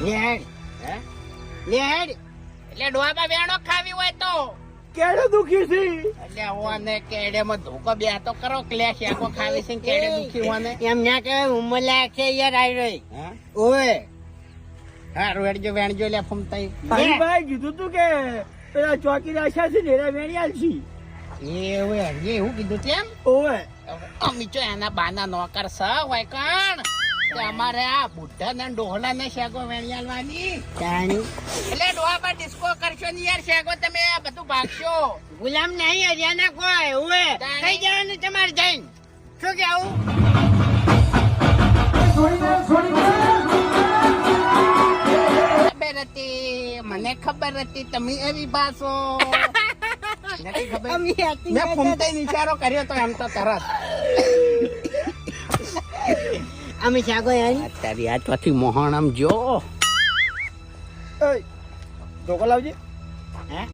Lead હે lead એટલે ડોબા વેણો ખાવી હોય તો કેડો દુખી છે એટલે ઓને કેડેમાં ધોકો બે તો કરો ક્લેશ આખો ખાવી છે ને કેડે દુખી હોને એમ ના કહેવાય ઉંમર લાયક છે યાર આવી રહી હા ઓય હા વેણજો વેણજો લે ફમતાઈ ભાઈ કીધું તું કે પેલા ચોકીદાર છે ને એના વેણિયાલ છે એવું કીધું તેમ ઓવે અમી જો એના બાના નોકર સ હોય કણ કે અમારે આ બુઢા ને ડોહલા ને શેગો વેણિયાલવાની તાણી એટલે ડોહા પર ડિસ્કો કરશો ને યાર શેગો તમે આ બધું ભાગશો ગુલામ નહીં હરિયાના કોઈ ઓય તાણી. કઈ જવાનું તમારે જઈને શું કેવું ખબર હતી મને ખબર હતી તમે એવી બાસો નથી ખબર અમે મેં ફૂમતાઈ નિશારો કર્યો તો એમ તો તરત અમે સાગો યાર અત્યારે આ ચોથી મોહણ આમ જો ધોકો લાવજે હે